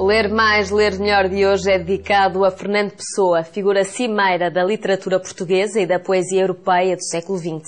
Ler Mais, Ler Melhor de hoje é dedicado a Fernando Pessoa, figura cimeira da literatura portuguesa e da poesia europeia do século XX.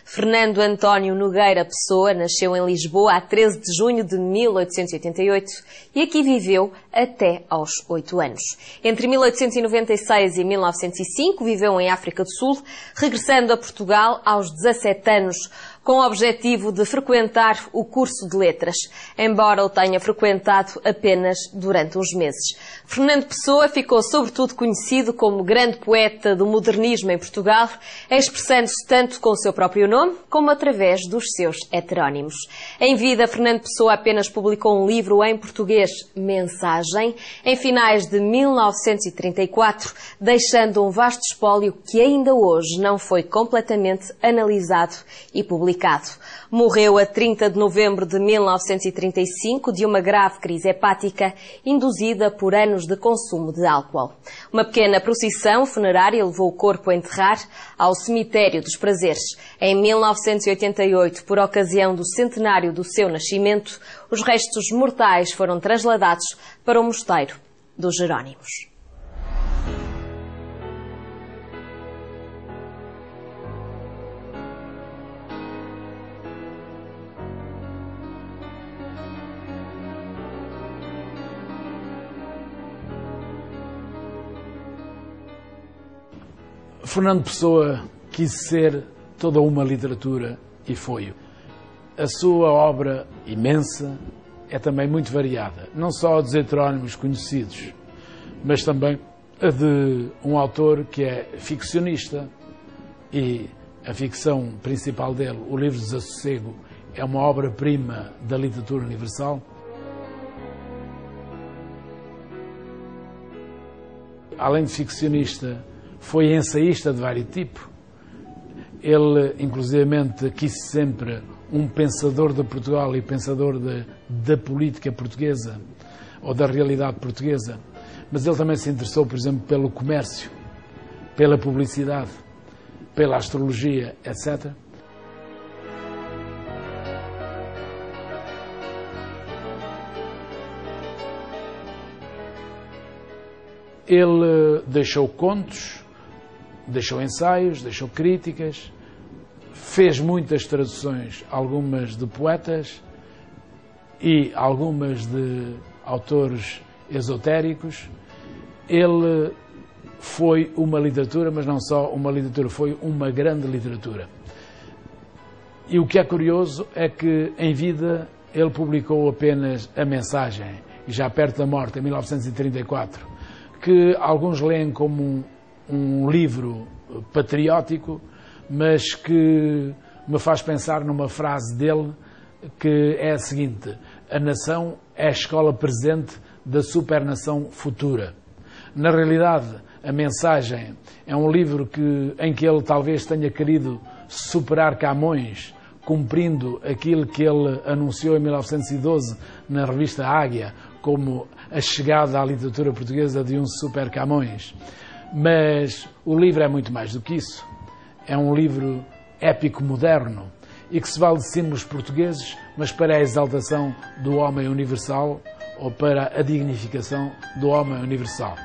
Fernando António Nogueira Pessoa nasceu em Lisboa a 13 de junho de 1888 e aqui viveu até aos 8 anos. Entre 1896 e 1905 viveu em África do Sul, regressando a Portugal aos 17 anos, com o objetivo de frequentar o curso de letras, embora o tenha frequentado apenas durante uns meses. Fernando Pessoa ficou sobretudo conhecido como grande poeta do modernismo em Portugal, expressando-se tanto com o seu próprio nome como através dos seus heterónimos. Em vida, Fernando Pessoa apenas publicou um livro em português, Mensagem, em finais de 1934, deixando um vasto espólio que ainda hoje não foi completamente analisado e publicado. Morreu a 30 de novembro de 1935 de uma grave crise hepática induzida por anos de consumo de álcool. Uma pequena procissão funerária levou o corpo a enterrar ao Cemitério dos Prazeres. Em 1988, por ocasião do centenário do seu nascimento, os restos mortais foram trasladados para o Mosteiro dos Jerónimos. Fernando Pessoa quis ser toda uma literatura e foi-o. A sua obra imensa é também muito variada, não só a dos heterónimos conhecidos, mas também a de um autor que é ficcionista e a ficção principal dele, o Livro de Desassossego, é uma obra-prima da literatura universal. Além de ficcionista, foi ensaísta de vários tipos. Ele, inclusivamente, quis sempre um pensador de Portugal e pensador da política portuguesa ou da realidade portuguesa. Mas ele também se interessou, por exemplo, pelo comércio, pela publicidade, pela astrologia, etc. Ele deixou contos, deixou ensaios, deixou críticas, fez muitas traduções, algumas de poetas e algumas de autores esotéricos. Ele foi uma literatura, mas não só uma literatura, foi uma grande literatura. E o que é curioso é que, em vida, ele publicou apenas A Mensagem, e já perto da morte, em 1934, que alguns leem como um livro patriótico, mas que me faz pensar numa frase dele que é a seguinte: a nação é a escola presente da supernação futura. Na realidade, A Mensagem é um livro em que ele talvez tenha querido superar Camões, cumprindo aquilo que ele anunciou em 1912 na revista Águia, como a chegada à literatura portuguesa de um super Camões. Mas o livro é muito mais do que isso. É um livro épico moderno e que se vale de símbolos portugueses, mas para a exaltação do homem universal ou para a dignificação do homem universal.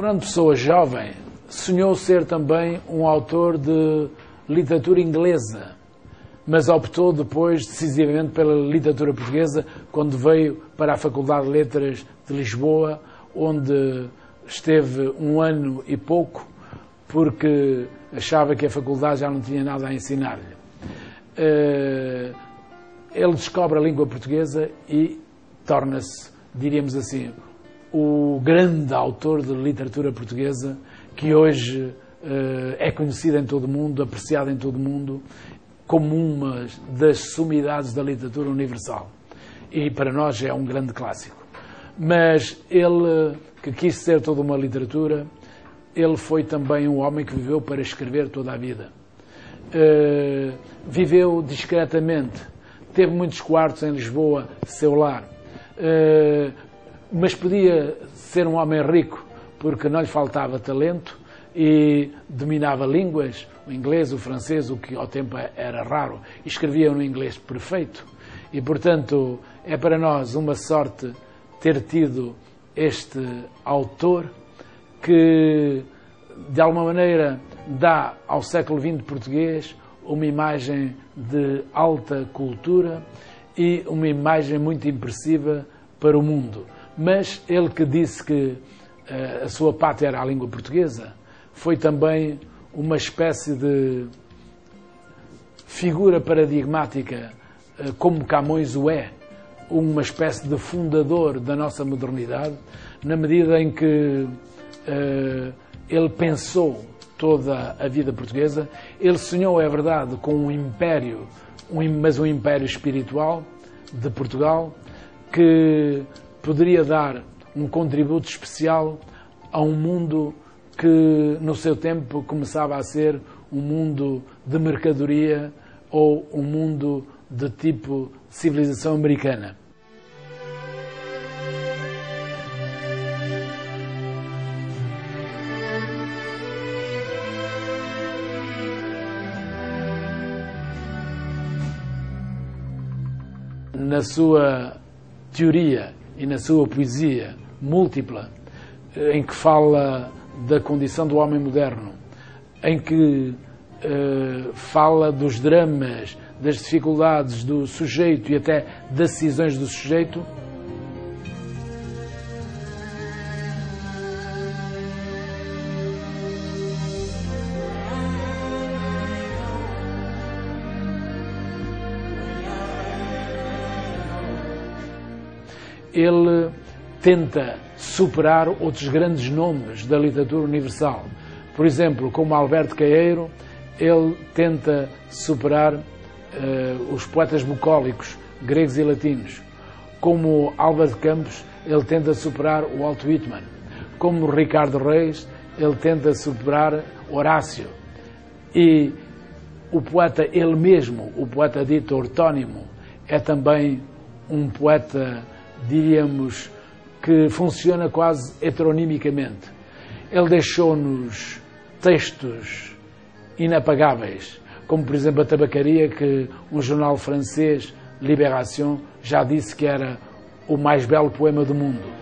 Fernando Pessoa, jovem, sonhou ser também um autor de literatura inglesa, mas optou depois decisivamente pela literatura portuguesa quando veio para a Faculdade de Letras de Lisboa, onde esteve 1 ano e pouco, porque achava que a faculdade já não tinha nada a ensinar-lhe. Ele descobre a língua portuguesa e torna-se, diríamos assim, o grande autor de literatura portuguesa, que hoje é conhecido em todo o mundo, apreciado em todo o mundo, como uma das sumidades da literatura universal. E para nós é um grande clássico. Mas ele, que quis ser toda uma literatura, ele foi também um homem que viveu para escrever toda a vida. Viveu discretamente, teve muitos quartos em Lisboa, seu lar, mas podia ser um homem rico, porque não lhe faltava talento e dominava línguas, o inglês, o francês, o que ao tempo era raro, e escrevia no inglês perfeito. E, portanto, é para nós uma sorte ter tido este autor que, de alguma maneira, dá ao século XX português uma imagem de alta cultura e uma imagem muito impressiva para o mundo. Mas ele que disse que a sua pátria era a língua portuguesa, foi também uma espécie de figura paradigmática, como Camões o é, uma espécie de fundador da nossa modernidade, na medida em que ele pensou toda a vida portuguesa. Ele sonhou, é verdade, com um império, mas um império espiritual de Portugal, que poderia dar um contributo especial a um mundo que, no seu tempo, começava a ser um mundo de mercadoria ou um mundo de tipo civilização americana. Na sua teoria e na sua poesia múltipla, em que fala da condição do homem moderno, em que fala dos dramas, das dificuldades do sujeito e até das decisões do sujeito, ele tenta superar outros grandes nomes da literatura universal. Por exemplo, como Alberto Caeiro, ele tenta superar os poetas bucólicos, gregos e latinos. Como Álvaro de Campos, ele tenta superar o Walt Whitman. Como Ricardo Reis, ele tenta superar Horácio. E o poeta, ele mesmo, o poeta dito ortónimo, é também um poeta, diríamos, que funciona quase heteronimicamente. Ele deixou-nos textos inapagáveis, como por exemplo a tabacaria, que um jornal francês, Libération, já disse que era o mais belo poema do mundo.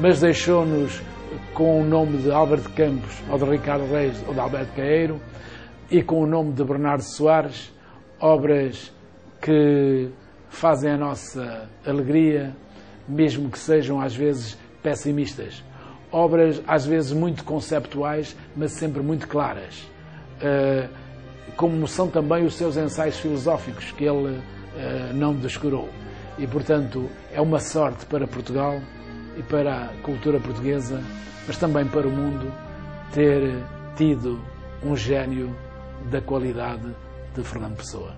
Mas deixou-nos com o nome de Álvaro de Campos, ou de Ricardo Reis, ou de Alberto Caeiro, e com o nome de Bernardo Soares, obras que fazem a nossa alegria, mesmo que sejam às vezes pessimistas. Obras às vezes muito conceptuais, mas sempre muito claras. Como são também os seus ensaios filosóficos, que ele não descurou. E, portanto, é uma sorte para Portugal e para a cultura portuguesa, mas também para o mundo, ter tido um gênio da qualidade de Fernando Pessoa.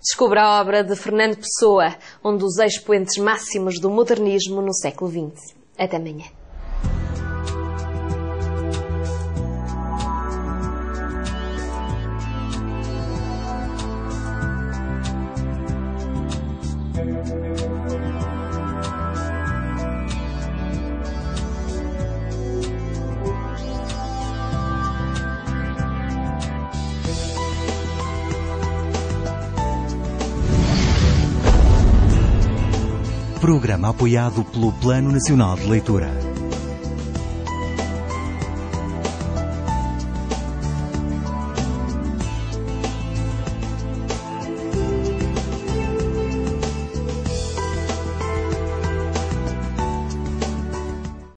Descubra a obra de Fernando Pessoa, um dos expoentes máximos do modernismo no século XX. Até amanhã. Programa apoiado pelo Plano Nacional de Leitura.